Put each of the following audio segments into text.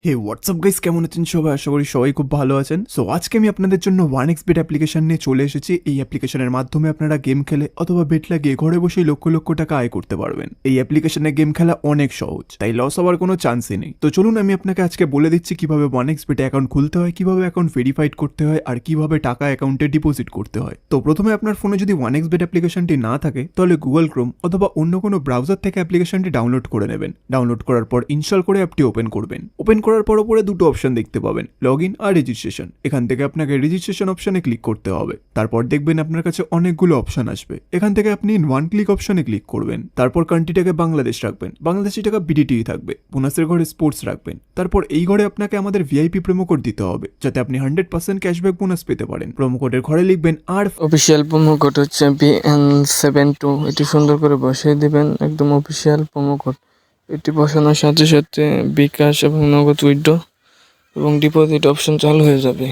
হে WhatsApp guys, কেমন আছেন সবাই? আশা করি সবাই খুব ভালো আছেন। সো আজকে আমি আপনাদের জন্য 1xbet অ্যাপ্লিকেশন নিয়ে চলে এসেছি। এই অ্যাপ্লিকেশনের মাধ্যমে আপনারা গেম খেলে অথবা বেট লাগিয়ে ঘরে বসেই লক্ষ লক্ষ টাকা আয় করতে পারবেন। এই অ্যাপ্লিকেশনে গেম খেলা অনেক সহজ, তাই লস হওয়ার কোনো চান্সই নেই। তো চলুন আমি আপনাকে আজকে বলে দিচ্ছি কিভাবে 1xbet অ্যাকাউন্ট খুলতে হয়, কিভাবে অ্যাকাউন্ট ভেরিফাইড করতে হয়, আর কিভাবে টাকা অ্যাকাউন্টে ডিপোজিট করতে হয়। তো প্রথমে আপনার ফোনে যদি 1xbet অ্যাপ্লিকেশনটি না থাকে তাহলে গুগল ক্রোম অথবা অন্য কোনো ব্রাউজার থেকে অ্যাপ্লিকেশনটি ডাউনলোড করে নেবেন। ডাউনলোড করার পর ইনস্টল করে অ্যাপটি ওপেন করবেন। ওপেন করার পর উপরে দুটো অপশন দেখতে পাবেন, লগ ইন আর রেজিস্ট্রেশন। এখান থেকে আপনাকে রেজিস্ট্রেশন অপশনে ক্লিক করতে হবে। তারপর দেখবেন আপনার কাছে অনেকগুলো অপশন আসবে। এখান থেকে আপনি ওয়ান ক্লিক অপশনে ক্লিক করবেন। তারপর কান্ট্রিটাকে বাংলাদেশ রাখবেন, বাংলাদেশি টাকা বিডিটি থাকবে। বোনাসের ঘরে স্পোর্টস রাখবেন। তারপর এই ঘরে আপনাকে আমাদের ভিআইপি প্রোমো কোড দিতে হবে, যাতে আপনি 100% ক্যাশব্যাক বোনাস পেতে পারেন। প্রোমো কোডের ঘরে লিখবেন আর অফিসিয়াল প্রোমো কোড হচ্ছে BN72। এটি সুন্দর করে বসিয়ে দিবেন, একদম অফিসিয়াল প্রোমো কোড। এটি বসানোর সাথে সাথে বিকাশ এবং নগদ উইথড্র এবং ডিপোজিট অপশন চালু হয়ে যাবে।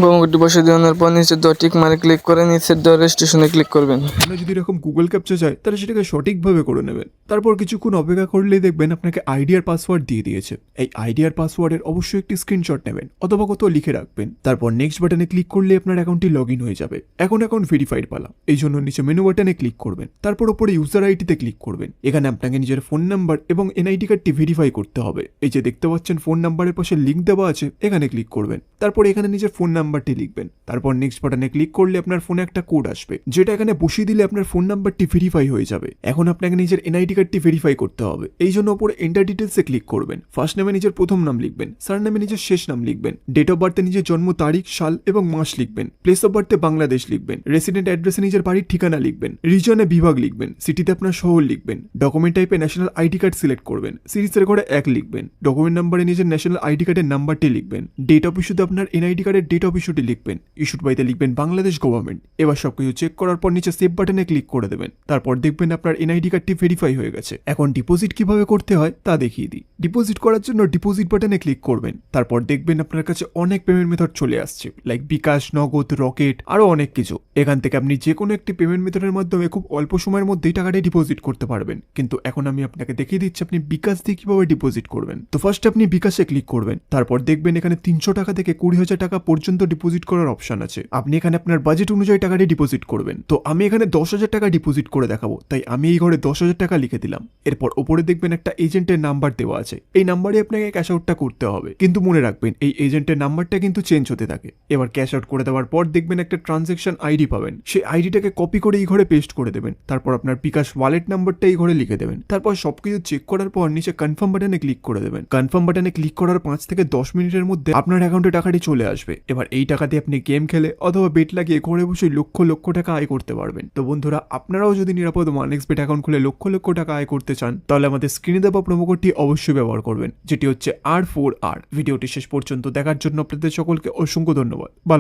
প্রোমো কোডটি বসিয়ে দেওয়ার পর নিচের দেওয়া টিক মারে ক্লিক করে নিচের দেওয়া রেজিস্ট্রেশনে ক্লিক করবেন। আপনি যদি এরকম গুগল ক্যাপচা চায় তাহলে সেটাকে সঠিকভাবে করে নেবেন। তারপর কিছুক্ষণ অপেক্ষা করলেই দেখবেন আপনাকে আইডি আর পাসওয়ার্ড দিয়ে দিয়েছে। এই আইডি আর পাসওয়ার্ডের অবশ্যই একটি স্ক্রিনশট নেবেন অথবা কোথাও লিখে রাখবেন। তারপর নেক্সট বাটনে ক্লিক করলে আপনার অ্যাকাউন্টটি লগ ইন হয়ে যাবে। এখন অ্যাকাউন্ট ভেরিফাইড পালা, এই জন্য নিচে মেনু বাটনে ক্লিক করবেন। তারপর উপরে ইউজার আইডিতে ক্লিক করবেন। এখানে আপনাকে নিজের ফোন নাম্বার এবং এনআইডি কার্ডটি ভেরিফাই করতে হবে। এই যে দেখতে পাচ্ছেন ফোন নাম্বারের পাশে লিঙ্ক দেওয়া আছে, এখানে ক্লিক করবেন। তারপর এখানে নিজের ফোন নাম্বারটি লিখবেন। তারপর নেক্সট বাটনে ক্লিক করলে আপনার ফোনে একটা কোড আসবে, যেটা এখানে বসিয়ে দিলে আপনার ফোন নাম্বারটি ভেরিফাই হয়ে যাবে। এখন আপনাকে নিজের এনআইডি কার্ডটি ভেরিফাই করতে হবে, এই জন্য উপরে এন্টার ডিটেলসে ক্লিক করবেন। ফার্স্ট নামে নিজের প্রথম নাম লিখবেন, সার নামে নিজের শেষ নাম লিখবেন, ডেট অফ বার্থে নিজের জন্ম তারিখ, সাল এবং মাস লিখবেন, প্লেস অফ বার্থে বাংলাদেশ লিখবেন, রেসিডেন্ট অ্যাড্রেসে নিজের বাড়ির ঠিকানা লিখবেন, রিজনে বিভাগ লিখবেন, সিটিতে আপনার শহর লিখবেন, ডকুমেন্ট টাইপে ন্যাশনাল আইডি কার্ড সিলেক্ট করবেন, সিরিজের ঘরে 1 লিখবেন, ডকুমেন্ট নাম্বারে নিজের ন্যাশনাল আইডি কার্ডের নাম্বারটি লিখবেন, ডেট অফ ইস্যুতে আপনার এনআইডি কার্ডের ডেট অফ ইস্যুটি লিখবেন, ইস্যুড বাইতে লিখবেন বাংলাদেশ গভর্নমেন্ট। এবার সবকিছু চেক করার পর নিচে সেভ বাটনে ক্লিক করে দেবেন। তারপর দেখবেন আপনার এনআইডি কার্ডটি ভেরিফাই হয়ে গেছে। এখন ডিপোজিট কিভাবে করতে হয় তা দেখিয়ে দিই। ডিপোজিট করার জন্য ডিপোজিট বাটনে ক্লিক করবেন। তারপর দেখবেন আপনার কাছে অনেক পেমেন্ট মেথড চলে আসছে, লাইক বিকাশ, নগদ, রকেট, আরো অনেক কিছু। এখান থেকে আপনি যে কোনো একটি পেমেন্ট মেথডের মাধ্যমে খুব অল্প সময়ের মধ্যেই টাকাটি ডিপোজিট করতে পারবেন। কিন্তু এখন আমি আপনাকে দেখিয়ে দিচ্ছি আপনি বিকাশ দিয়ে কিভাবে ডিপোজিট করবেন। তো ফার্স্ট আপনি বিকাশে ক্লিক করবেন। তারপর দেখবেন এখানে 300 টাকা থেকে 20,000 টাকা পর্যন্ত ডিপোজিট করার অপশন আছে। আপনি এখানে আপনার বাজেট অনুযায়ী টাকাটি ডিপোজিট করবেন। তো আমি এখানে 10,000 টাকা ডিপোজিট করে দেখাবো, তাই আমি এই ঘরে 10,000 টাকা লিখে দিলাম। এরপর উপরে দেখবেন একটা এজেন্টের নাম্বার দেওয়া আছে, এই নাম্বারে আপনাকে ক্যাশ আউটটা করতে হবে। কিন্তু মনে রাখবেন এই এজেন্টের নাম্বারটা কিন্তু চেঞ্জ হতে থাকে। এবার ক্যাশ আউট করে দেওয়ার পর দেখবেন একটা ট্রানজ্যাকশন আইডি পাবেন, সেই আইডিটাকে কপি করে এই ঘরে পেস্ট করে দেবেন। তারপর আপনার বিকাশ ওয়ালেট নাম্বারটা এই ঘরে লিখে দেবেন। তারপর সবকিছু চেক করার পর নিচে কনফার্ম বাটনে ক্লিক করে দেবেন। কনফার্ম বাটনে ক্লিক করার 5 থেকে 10 মিনিটের মধ্যে আপনার অ্যাকাউন্টে টাকাটি চলে আসবে। এবার এই টাকা দিয়ে আপনি গেম খেলে অথবা বেট লাগিয়ে ঘরে বসে লক্ষ লক্ষ টাকা আয় করতে পারবেন। তো বন্ধুরা, আপনারাও যদি নিরাপদ 1xbet অ্যাকাউন্ট খুলে লক্ষ লক্ষ টাকা আয় করতে চান তাহলে আমাদের স্ক্রিনে দেওয়া প্রোমো কোডটি অবশ্যই ব্যবহার করবেন, যেটি হচ্ছে R4R। ভিডিওটি শেষ পর্যন্ত দেখার জন্য আপনাদের সকলকে অসংখ্য ধন্যবাদ। ভালো